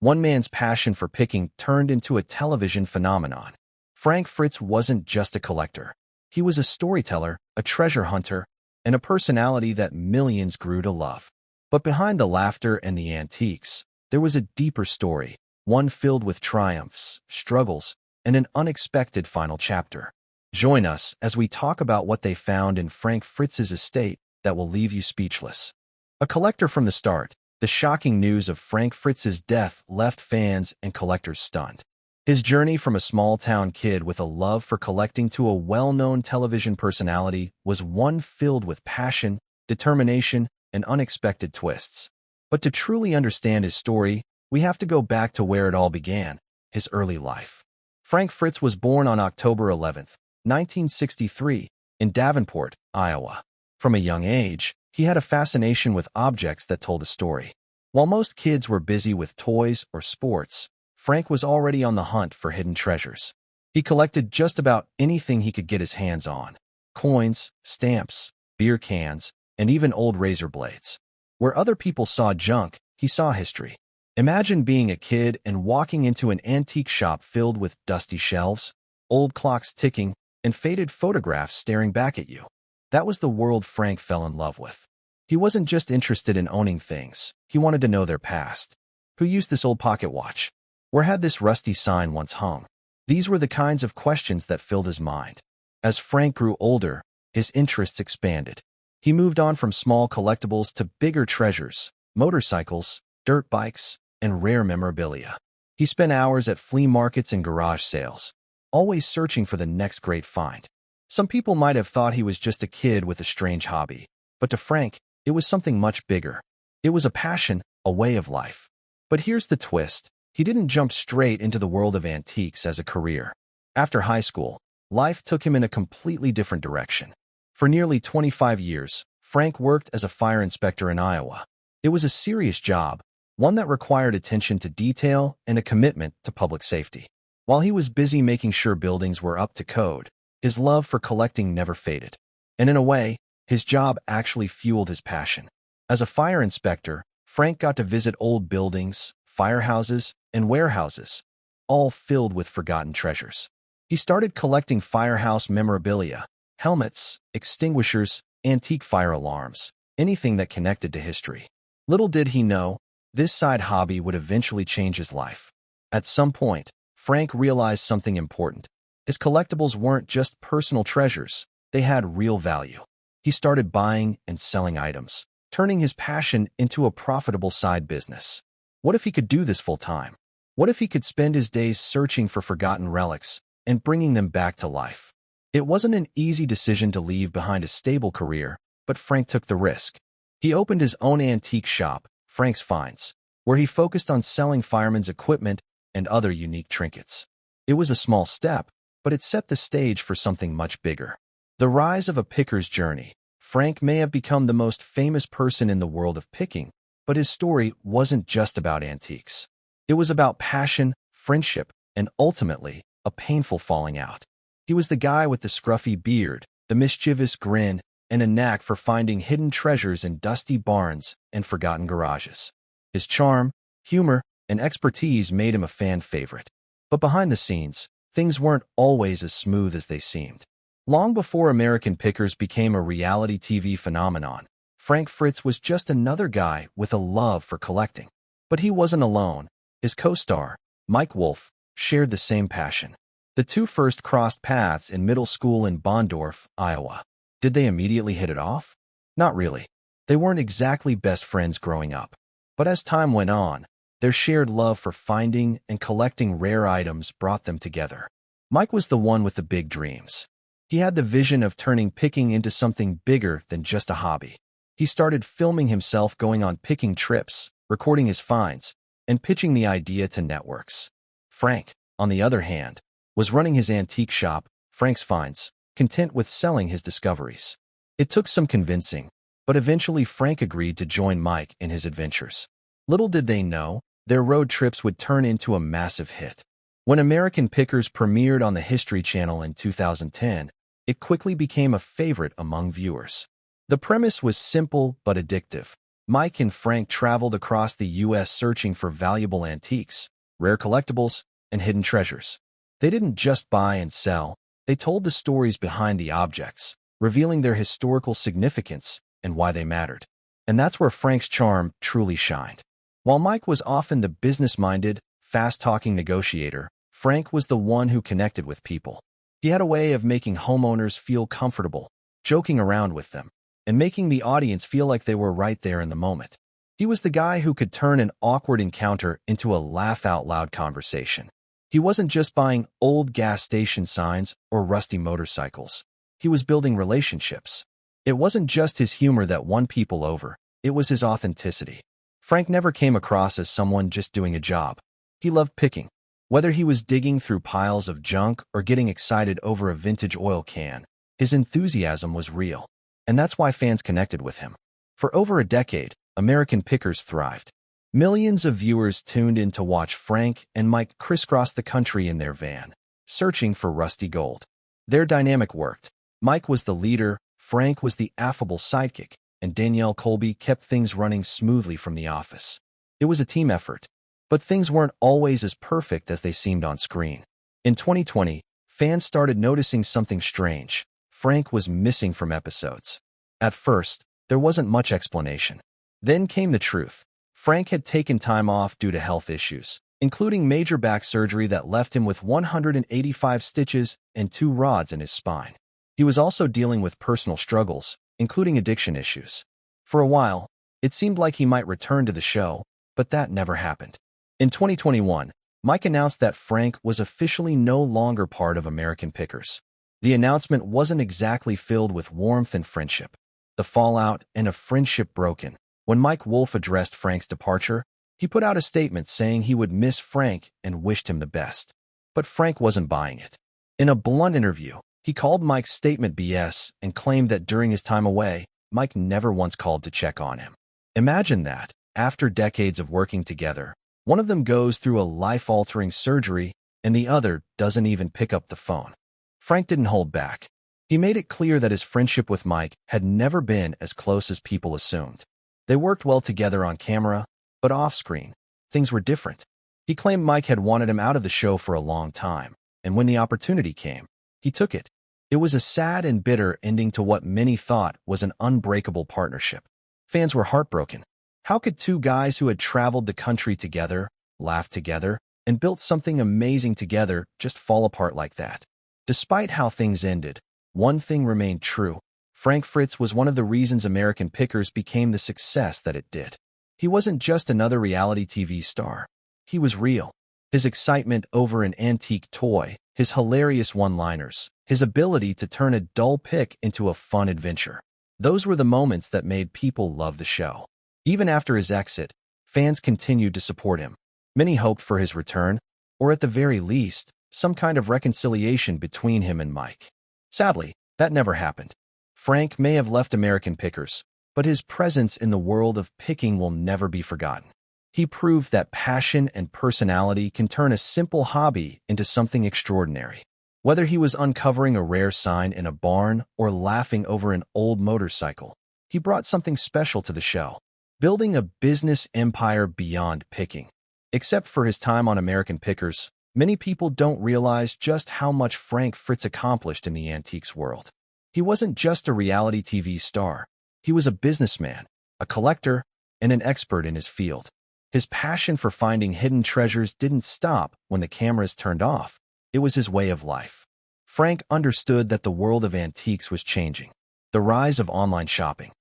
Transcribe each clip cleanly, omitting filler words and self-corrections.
one man's passion for picking turned into a television phenomenon. Frank Fritz wasn't just a collector. He was a storyteller, a treasure hunter, and a personality that millions grew to love. But behind the laughter and the antiques, there was a deeper story, one filled with triumphs, struggles, and an unexpected final chapter. Join us as we talk about what they found in Frank Fritz's estate that will leave you speechless. A collector from the start, the shocking news of Frank Fritz's death left fans and collectors stunned. His journey from a small-town kid with a love for collecting to a well-known television personality was one filled with passion, determination, and unexpected twists. But to truly understand his story, we have to go back to where it all began, his early life. Frank Fritz was born on October 11, 1963, in Davenport, Iowa. From a young age, he had a fascination with objects that told a story. While most kids were busy with toys or sports, Frank was already on the hunt for hidden treasures. He collected just about anything he could get his hands on: coins, stamps, beer cans, and even old razor blades. Where other people saw junk, he saw history. Imagine being a kid and walking into an antique shop filled with dusty shelves, old clocks ticking, and faded photographs staring back at you. That was the world Frank fell in love with. He wasn't just interested in owning things. He wanted to know their past. Who used this old pocket watch? Where had this rusty sign once hung? These were the kinds of questions that filled his mind. As Frank grew older, his interests expanded. He moved on from small collectibles to bigger treasures: motorcycles, dirt bikes, and rare memorabilia. He spent hours at flea markets and garage sales, always searching for the next great find. Some people might have thought he was just a kid with a strange hobby, but to Frank, it was something much bigger. It was a passion, a way of life. But here's the twist. He didn't jump straight into the world of antiques as a career. After high school, life took him in a completely different direction. For nearly 25 years, Frank worked as a fire inspector in Iowa. It was a serious job, one that required attention to detail and a commitment to public safety. While he was busy making sure buildings were up to code, his love for collecting never faded. And in a way, his job actually fueled his passion. As a fire inspector, Frank got to visit old buildings, firehouses, and warehouses, all filled with forgotten treasures. He started collecting firehouse memorabilia: helmets, extinguishers, antique fire alarms, anything that connected to history. Little did he know, this side hobby would eventually change his life. At some point, Frank realized something important. His collectibles weren't just personal treasures, they had real value. He started buying and selling items, turning his passion into a profitable side business. What if he could do this full-time? What if he could spend his days searching for forgotten relics and bringing them back to life? It wasn't an easy decision to leave behind a stable career, but Frank took the risk. He opened his own antique shop, Frank's Finds, where he focused on selling firemen's equipment and other unique trinkets. It was a small step, but it set the stage for something much bigger. The rise of a picker's journey. Frank may have become the most famous person in the world of picking, but his story wasn't just about antiques. It was about passion, friendship, and ultimately, a painful falling out. He was the guy with the scruffy beard, the mischievous grin, and a knack for finding hidden treasures in dusty barns and forgotten garages. His charm, humor, and expertise made him a fan favorite. But behind the scenes, things weren't always as smooth as they seemed. Long before American Pickers became a reality TV phenomenon, Frank Fritz was just another guy with a love for collecting. But he wasn't alone. His co-star, Mike Wolf, shared the same passion. The two first crossed paths in middle school in Bondorf, Iowa. Did they immediately hit it off? Not really. They weren't exactly best friends growing up. But as time went on, their shared love for finding and collecting rare items brought them together. Mike was the one with the big dreams. He had the vision of turning picking into something bigger than just a hobby. He started filming himself going on picking trips, recording his finds, and pitching the idea to networks. Frank, on the other hand, was running his antique shop, Frank's Finds, content with selling his discoveries. It took some convincing, but eventually Frank agreed to join Mike in his adventures. Little did they know, their road trips would turn into a massive hit. When American Pickers premiered on the History Channel in 2010, it quickly became a favorite among viewers. The premise was simple but addictive. Mike and Frank traveled across the U.S. searching for valuable antiques, rare collectibles, and hidden treasures. They didn't just buy and sell, they told the stories behind the objects, revealing their historical significance and why they mattered. And that's where Frank's charm truly shined. While Mike was often the business-minded, fast-talking negotiator, Frank was the one who connected with people. He had a way of making homeowners feel comfortable, joking around with them, and making the audience feel like they were right there in the moment. He was the guy who could turn an awkward encounter into a laugh-out-loud conversation. He wasn't just buying old gas station signs or rusty motorcycles. He was building relationships. It wasn't just his humor that won people over, it was his authenticity. Frank never came across as someone just doing a job. He loved picking. Whether he was digging through piles of junk or getting excited over a vintage oil can, his enthusiasm was real. And that's why fans connected with him. For over a decade, American Pickers thrived. Millions of viewers tuned in to watch Frank and Mike crisscross the country in their van, searching for rusty gold. Their dynamic worked. Mike was the leader, Frank was the affable sidekick, and Danielle Colby kept things running smoothly from the office. It was a team effort. But things weren't always as perfect as they seemed on screen. In 2020, fans started noticing something strange. Frank was missing from episodes. At first, there wasn't much explanation. Then came the truth. Frank had taken time off due to health issues, including major back surgery that left him with 185 stitches and 2 rods in his spine. He was also dealing with personal struggles, including addiction issues. For a while, it seemed like he might return to the show, but that never happened. In 2021, Mike announced that Frank was officially no longer part of American Pickers. The announcement wasn't exactly filled with warmth and friendship. The fallout and a friendship broken. When Mike Wolfe addressed Frank's departure, he put out a statement saying he would miss Frank and wished him the best. But Frank wasn't buying it. In a blunt interview, he called Mike's statement BS and claimed that during his time away, Mike never once called to check on him. Imagine that, after decades of working together, one of them goes through a life-altering surgery and the other doesn't even pick up the phone. Frank didn't hold back. He made it clear that his friendship with Mike had never been as close as people assumed. They worked well together on camera, but off-screen, things were different. He claimed Mike had wanted him out of the show for a long time, and when the opportunity came, he took it. It was a sad and bitter ending to what many thought was an unbreakable partnership. Fans were heartbroken. How could two guys who had traveled the country together, laughed together, and built something amazing together just fall apart like that? Despite how things ended, one thing remained true. Frank Fritz was one of the reasons American Pickers became the success that it did. He wasn't just another reality TV star. He was real. His excitement over an antique toy, his hilarious one-liners, his ability to turn a dull pick into a fun adventure. Those were the moments that made people love the show. Even after his exit, fans continued to support him. Many hoped for his return, or at the very least, some kind of reconciliation between him and Mike. Sadly, that never happened. Frank may have left American Pickers, but his presence in the world of picking will never be forgotten. He proved that passion and personality can turn a simple hobby into something extraordinary. Whether he was uncovering a rare sign in a barn or laughing over an old motorcycle, he brought something special to the show. Building a business empire beyond picking. Except for his time on American Pickers, many people don't realize just how much Frank Fritz accomplished in the antiques world. He wasn't just a reality TV star. He was a businessman, a collector, and an expert in his field. His passion for finding hidden treasures didn't stop when the cameras turned off. It was his way of life. Frank understood that the world of antiques was changing. The rise of online shopping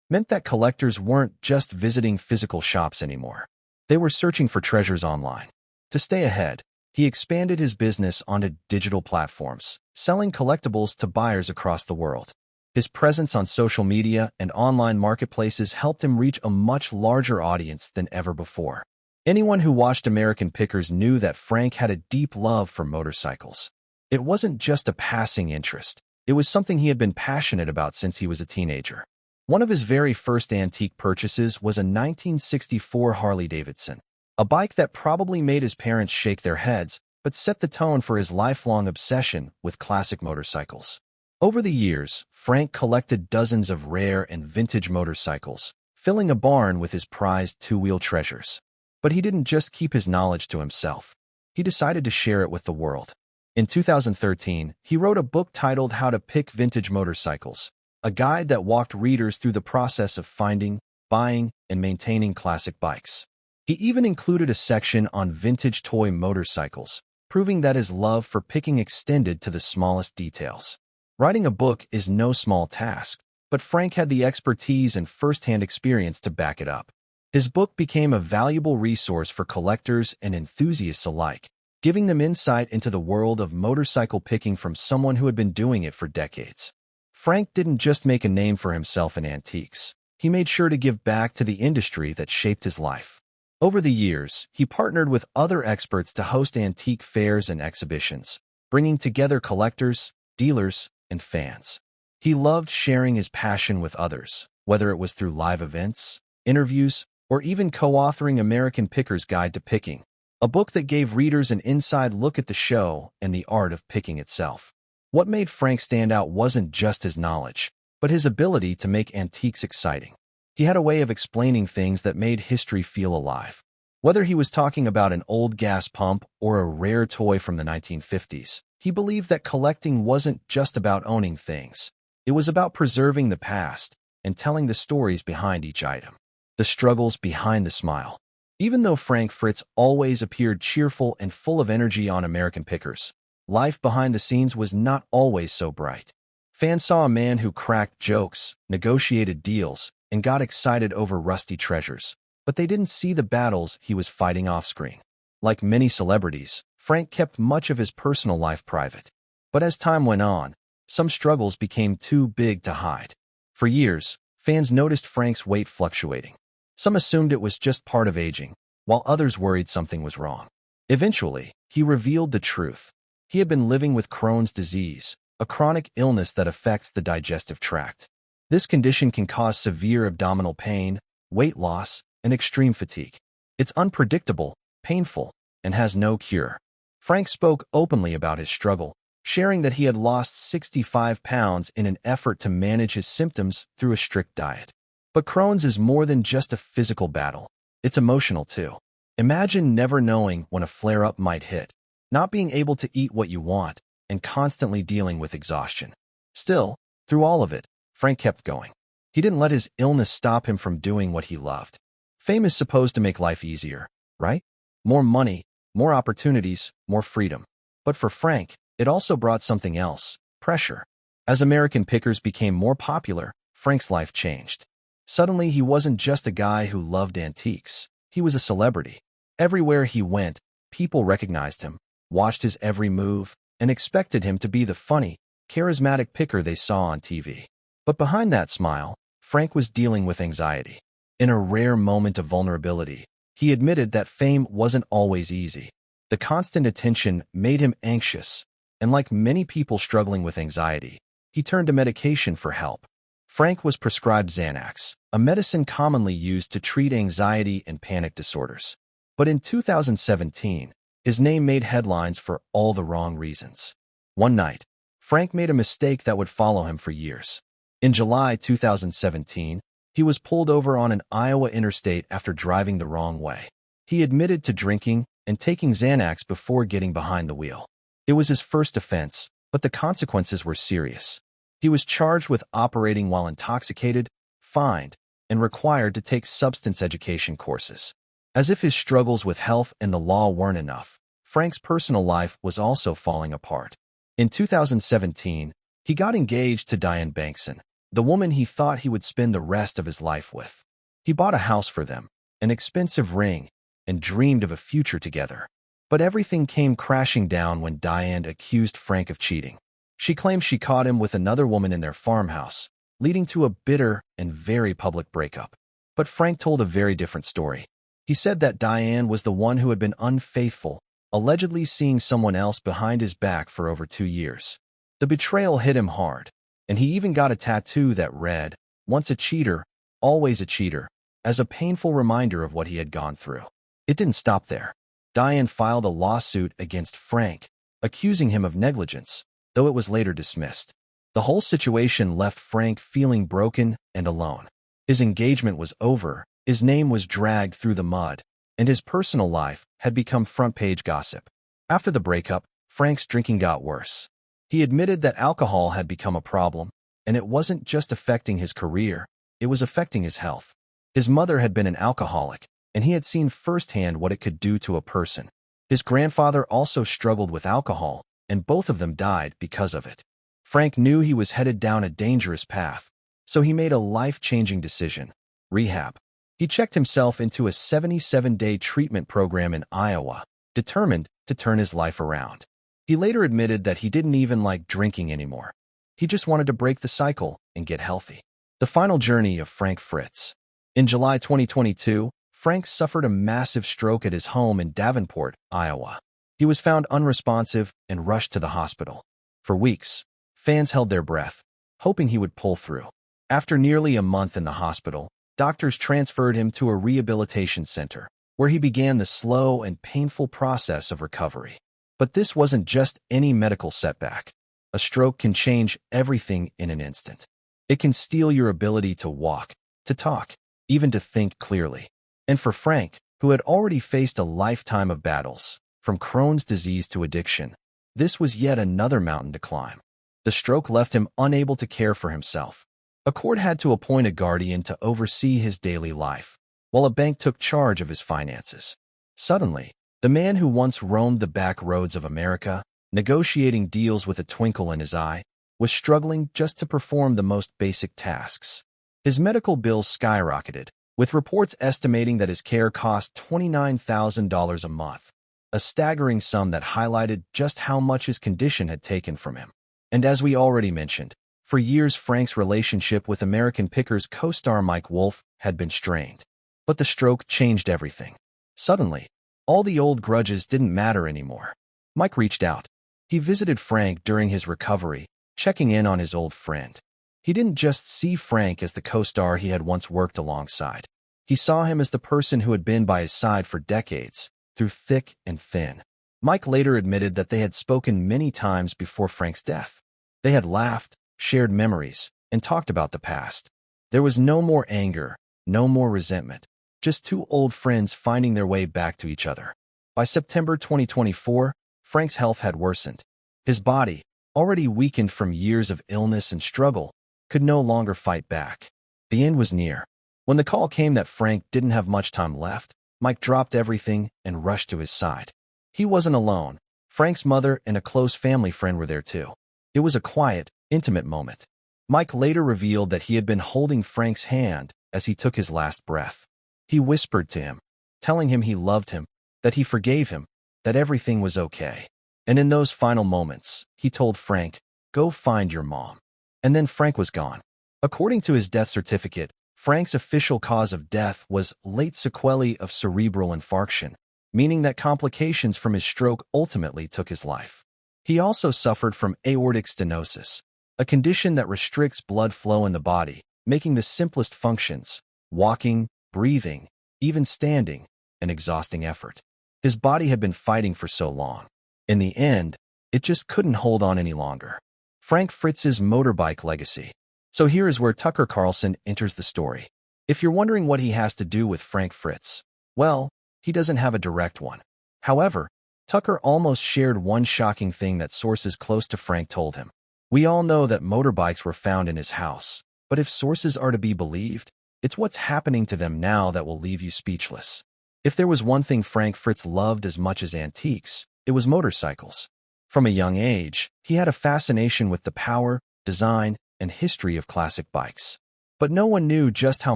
meant that collectors weren't just visiting physical shops anymore. They were searching for treasures online. To stay ahead, he expanded his business onto digital platforms, selling collectibles to buyers across the world. His presence on social media and online marketplaces helped him reach a much larger audience than ever before. Anyone who watched American Pickers knew that Frank had a deep love for motorcycles. It wasn't just a passing interest. It was something he had been passionate about since he was a teenager. One of his very first antique purchases was a 1964 Harley-Davidson, a bike that probably made his parents shake their heads, but set the tone for his lifelong obsession with classic motorcycles. Over the years, Frank collected dozens of rare and vintage motorcycles, filling a barn with his prized two-wheel treasures. But he didn't just keep his knowledge to himself. He decided to share it with the world. In 2013, he wrote a book titled How to Pick Vintage Motorcycles, a guide that walked readers through the process of finding, buying, and maintaining classic bikes. He even included a section on vintage toy motorcycles, proving that his love for picking extended to the smallest details. Writing a book is no small task, but Frank had the expertise and first-hand experience to back it up. His book became a valuable resource for collectors and enthusiasts alike, giving them insight into the world of motorcycle picking from someone who had been doing it for decades. Frank didn't just make a name for himself in antiques. He made sure to give back to the industry that shaped his life. Over the years, he partnered with other experts to host antique fairs and exhibitions, bringing together collectors, dealers, and fans. He loved sharing his passion with others, whether it was through live events, interviews, or even co-authoring American Picker's Guide to Picking, a book that gave readers an inside look at the show and the art of picking itself. What made Frank stand out wasn't just his knowledge, but his ability to make antiques exciting. He had a way of explaining things that made history feel alive. Whether he was talking about an old gas pump or a rare toy from the 1950s, he believed that collecting wasn't just about owning things. It was about preserving the past and telling the stories behind each item. The struggles behind the smile. Even though Frank Fritz always appeared cheerful and full of energy on American Pickers, life behind the scenes was not always so bright. Fans saw a man who cracked jokes, negotiated deals, and got excited over rusty treasures, but they didn't see the battles he was fighting off-screen. Like many celebrities, Frank kept much of his personal life private. But as time went on, some struggles became too big to hide. For years, fans noticed Frank's weight fluctuating. Some assumed it was just part of aging, while others worried something was wrong. Eventually, he revealed the truth. He had been living with Crohn's disease, a chronic illness that affects the digestive tract. This condition can cause severe abdominal pain, weight loss, and extreme fatigue. It's unpredictable, painful, and has no cure. Frank spoke openly about his struggle, sharing that he had lost 65 pounds in an effort to manage his symptoms through a strict diet. But Crohn's is more than just a physical battle. It's emotional too. Imagine never knowing when a flare-up might hit, not being able to eat what you want, and constantly dealing with exhaustion. Still, through all of it, Frank kept going. He didn't let his illness stop him from doing what he loved. Fame is supposed to make life easier, right? More money, more opportunities, more freedom. But for Frank, it also brought something else: pressure. As American Pickers became more popular, Frank's life changed. Suddenly, he wasn't just a guy who loved antiques. He was a celebrity. Everywhere he went, people recognized him, watched his every move, and expected him to be the funny, charismatic picker they saw on TV. But behind that smile, Frank was dealing with anxiety. In a rare moment of vulnerability, he admitted that fame wasn't always easy. The constant attention made him anxious, and like many people struggling with anxiety, he turned to medication for help. Frank was prescribed Xanax, a medicine commonly used to treat anxiety and panic disorders. But in 2017, his name made headlines for all the wrong reasons. One night, Frank made a mistake that would follow him for years. In July 2017, he was pulled over on an Iowa interstate after driving the wrong way. He admitted to drinking and taking Xanax before getting behind the wheel. It was his first offense, but the consequences were serious. He was charged with operating while intoxicated, fined, and required to take substance education courses. As if his struggles with health and the law weren't enough, Frank's personal life was also falling apart. In 2017, he got engaged to Diane Bankson, the woman he thought he would spend the rest of his life with. He bought a house for them, an expensive ring, and dreamed of a future together. But everything came crashing down when Diane accused Frank of cheating. She claimed she caught him with another woman in their farmhouse, leading to a bitter and very public breakup. But Frank told a very different story. He said that Diane was the one who had been unfaithful, allegedly seeing someone else behind his back for over 2 years. The betrayal hit him hard, and he even got a tattoo that read, "Once a cheater, always a cheater," as a painful reminder of what he had gone through. It didn't stop there. Diane filed a lawsuit against Frank, accusing him of negligence, though it was later dismissed. The whole situation left Frank feeling broken and alone. His engagement was over, his name was dragged through the mud, and his personal life had become front-page gossip. After the breakup, Frank's drinking got worse. He admitted that alcohol had become a problem, and it wasn't just affecting his career, it was affecting his health. His mother had been an alcoholic, and he had seen firsthand what it could do to a person. His grandfather also struggled with alcohol, and both of them died because of it. Frank knew he was headed down a dangerous path, so he made a life-changing decision: rehab. He checked himself into a 77-day treatment program in Iowa, determined to turn his life around. He later admitted that he didn't even like drinking anymore. He just wanted to break the cycle and get healthy. The final journey of Frank Fritz. In July 2022, Frank suffered a massive stroke at his home in Davenport, Iowa. He was found unresponsive and rushed to the hospital. For weeks, fans held their breath, hoping he would pull through. After nearly a month in the hospital, doctors transferred him to a rehabilitation center, where he began the slow and painful process of recovery. But this wasn't just any medical setback. A stroke can change everything in an instant. It can steal your ability to walk, to talk, even to think clearly. And for Frank, who had already faced a lifetime of battles, from Crohn's disease to addiction, this was yet another mountain to climb. The stroke left him unable to care for himself. A court had to appoint a guardian to oversee his daily life, while a bank took charge of his finances. Suddenly, the man who once roamed the back roads of America, negotiating deals with a twinkle in his eye, was struggling just to perform the most basic tasks. His medical bills skyrocketed, with reports estimating that his care cost $29,000 a month, a staggering sum that highlighted just how much his condition had taken from him. And as we already mentioned, for years Frank's relationship with American Pickers co-star Mike Wolfe had been strained. But the stroke changed everything. Suddenly, all the old grudges didn't matter anymore. Mike reached out. He visited Frank during his recovery, checking in on his old friend. He didn't just see Frank as the co-star he had once worked alongside. He saw him as the person who had been by his side for decades, through thick and thin. Mike later admitted that they had spoken many times before Frank's death. They had laughed, shared memories, and talked about the past. There was no more anger, no more resentment, just two old friends finding their way back to each other. By September 2024, Frank's health had worsened. His body, already weakened from years of illness and struggle, could no longer fight back. The end was near. When the call came that Frank didn't have much time left, Mike dropped everything and rushed to his side. He wasn't alone. Frank's mother and a close family friend were there too. It was a quiet, intimate moment. Mike later revealed that he had been holding Frank's hand as he took his last breath. He whispered to him, telling him he loved him, that he forgave him, that everything was okay. And in those final moments, he told Frank, "Go find your mom." And then Frank was gone. According to his death certificate, Frank's official cause of death was late sequelae of cerebral infarction, meaning that complications from his stroke ultimately took his life. He also suffered from aortic stenosis, a condition that restricts blood flow in the body, making the simplest functions, walking, breathing, even standing, an exhausting effort. His body had been fighting for so long. In the end, it just couldn't hold on any longer. Frank Fritz's motorbike legacy. So here is where Tucker Carlson enters the story. If you're wondering what he has to do with Frank Fritz, well, he doesn't have a direct one. However, Tucker almost shared one shocking thing that sources close to Frank told him. We all know that motorbikes were found in his house, but if sources are to be believed, it's what's happening to them now that will leave you speechless. If there was one thing Frank Fritz loved as much as antiques, it was motorcycles. From a young age, he had a fascination with the power, design, and history of classic bikes. But no one knew just how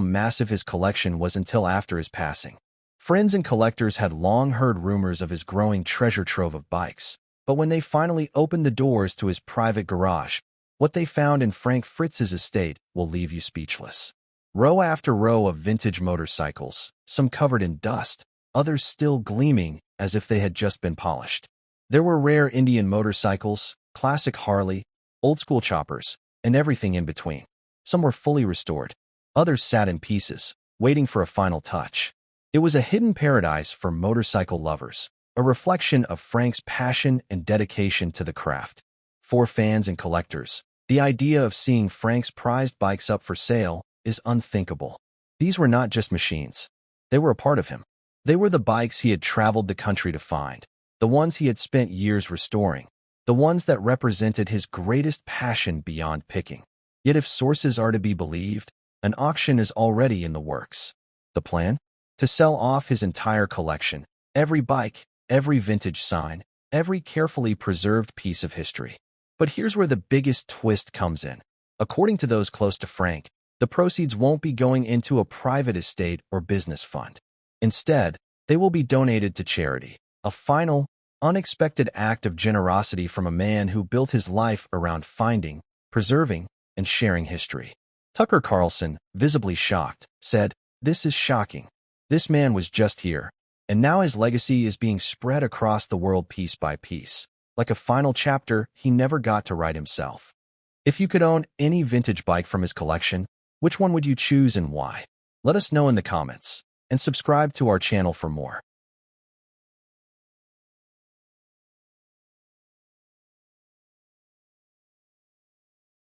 massive his collection was until after his passing. Friends and collectors had long heard rumors of his growing treasure trove of bikes, but when they finally opened the doors to his private garage, what they found in Frank Fritz's estate will leave you speechless. Row after row of vintage motorcycles, some covered in dust, others still gleaming as if they had just been polished. There were rare Indian motorcycles, classic Harley, old-school choppers, and everything in between. Some were fully restored. Others sat in pieces, waiting for a final touch. It was a hidden paradise for motorcycle lovers, a reflection of Frank's passion and dedication to the craft. For fans and collectors, The idea of seeing Frank's prized bikes up for sale is unthinkable. These were not just machines. They were a part of him. They were the bikes he had traveled the country to find, the ones he had spent years restoring, the ones that represented his greatest passion beyond picking. Yet if sources are to be believed, an auction is already in the works. The plan? To sell off his entire collection, every bike, every vintage sign, every carefully preserved piece of history. But here's where the biggest twist comes in. According to those close to Frank, the proceeds won't be going into a private estate or business fund. Instead, they will be donated to charity, a final, unexpected act of generosity from a man who built his life around finding, preserving, and sharing history. Tucker Carlson, visibly shocked, said, "This is shocking. This man was just here, and now his legacy is being spread across the world piece by piece, like a final chapter he never got to write himself." If you could own any vintage bike from his collection, which one would you choose and why? Let us know in the comments, and subscribe to our channel for more.